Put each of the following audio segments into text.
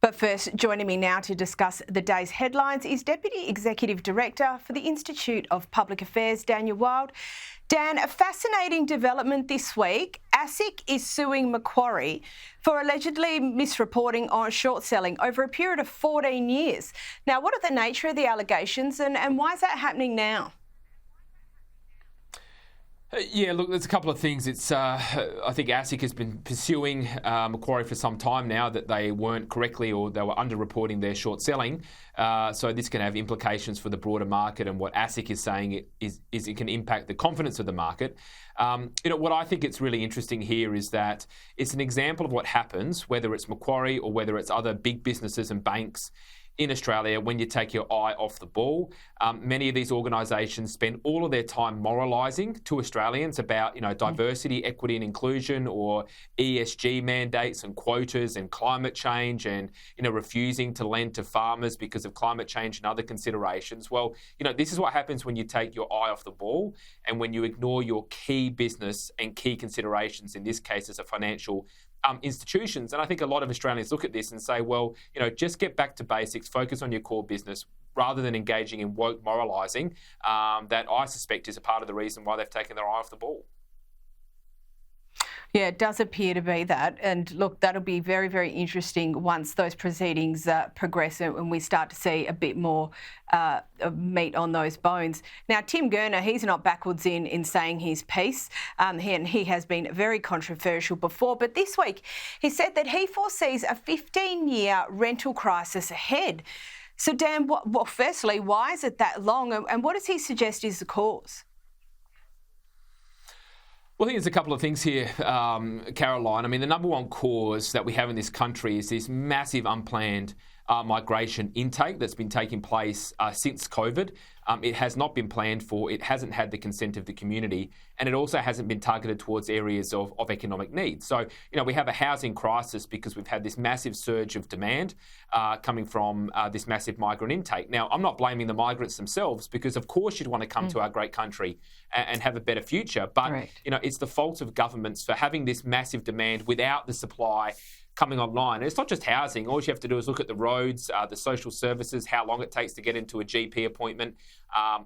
But first, joining me now to discuss the day's headlines is Deputy Executive Director for the Institute of Public Affairs, Daniel Wild. Dan, a fascinating development this week. ASIC is suing Macquarie for allegedly misreporting on short selling over a period of 14 years. Now, what are the nature of the allegations and why is that happening now? Yeah, look, there's a couple of things. I think ASIC has been pursuing Macquarie for some time now that they weren't correctly or they were underreporting their short selling. So this can have implications for the broader market, and what ASIC is saying is it can impact the confidence of the market. What I think it's really interesting here is that it's an example of what happens, whether it's Macquarie or whether it's other big businesses and banks in Australia, when you take your eye off the ball. Many of these organisations spend all of their time moralising to Australians about, diversity, equity and inclusion, or ESG mandates and quotas and climate change, and, refusing to lend to farmers because of climate change and other considerations. Well, this is what happens when you take your eye off the ball and when you ignore your key business and key considerations, in this case as a financial institutions. And I think a lot of Australians look at this and say, well, just get back to basics, focus on your core business, rather than engaging in woke moralising that I suspect is a part of the reason why they've taken their eye off the ball. Yeah, it does appear to be that. And look, that'll be very, very interesting once those proceedings progress and we start to see a bit more meat on those bones. Now, Tim Gurner, he's not backwards in saying his piece. He has been very controversial before, but this week he said that he foresees a 15-year rental crisis ahead. So, Dan, firstly, why is it that long, and what does he suggest is the cause? Well, I think there's a couple of things here, Caroline. I mean, the number one cause that we have in this country is this massive unplanned migration intake that's been taking place since COVID. It has not been planned for, it hasn't had the consent of the community, and it also hasn't been targeted towards areas of economic need. So, we have a housing crisis because we've had this massive surge of demand coming from this massive migrant intake. Now, I'm not blaming the migrants themselves, because of course you'd want to come to our great country and have a better future. But, right. It's the fault of governments for having this massive demand without the supply coming online. And it's not just housing. All you have to do is look at the roads, the social services, how long it takes to get into a GP appointment,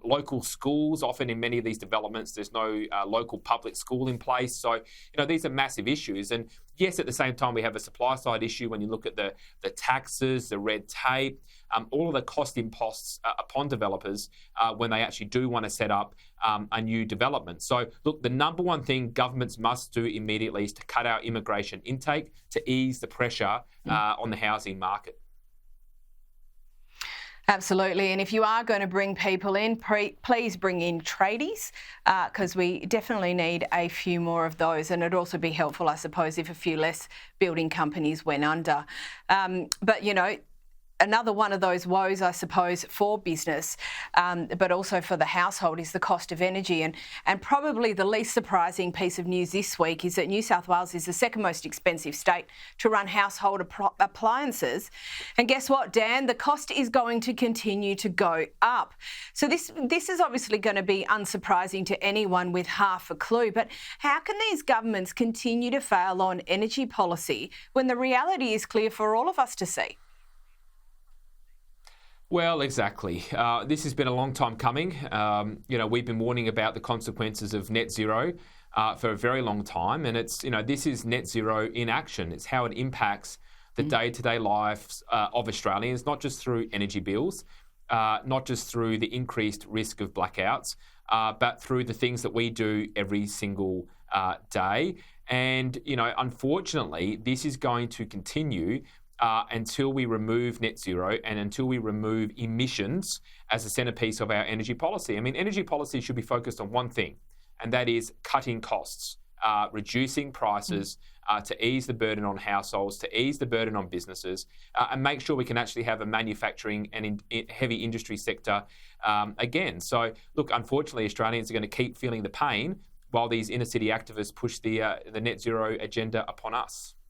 local schools. Often in many of these developments, there's no local public school in place. So, these are massive issues. And yes, at the same time, we have a supply side issue when you look at the taxes, the red tape, all of the cost imposts upon developers when they actually do want to set up a new development. So, look, the number one thing governments must do immediately is to cut out immigration intake to ease the pressure on the housing market. Absolutely. And if you are going to bring people in, please bring in tradies, because we definitely need a few more of those. And it'd also be helpful, I suppose, if a few less building companies went under. But, another one of those woes, I suppose, for business, but also for the household, is the cost of energy. And probably the least surprising piece of news this week is that New South Wales is the second most expensive state to run household appliances. And guess what, Dan? The cost is going to continue to go up. So this is obviously going to be unsurprising to anyone with half a clue. But how can these governments continue to fail on energy policy when the reality is clear for all of us to see? Well, exactly. This has been a long time coming. We've been warning about the consequences of net zero for a very long time. And this is net zero in action. It's how it impacts the day-to-day lives of Australians, not just through energy bills, not just through the increased risk of blackouts, but through the things that we do every single day. And, unfortunately, this is going to continue until we remove net zero and until we remove emissions as a centrepiece of our energy policy. I mean, energy policy should be focused on one thing, and that is cutting costs, reducing prices to ease the burden on households, to ease the burden on businesses, and make sure we can actually have a manufacturing and heavy industry sector again. So, look, unfortunately, Australians are going to keep feeling the pain while these inner city activists push the net zero agenda upon us.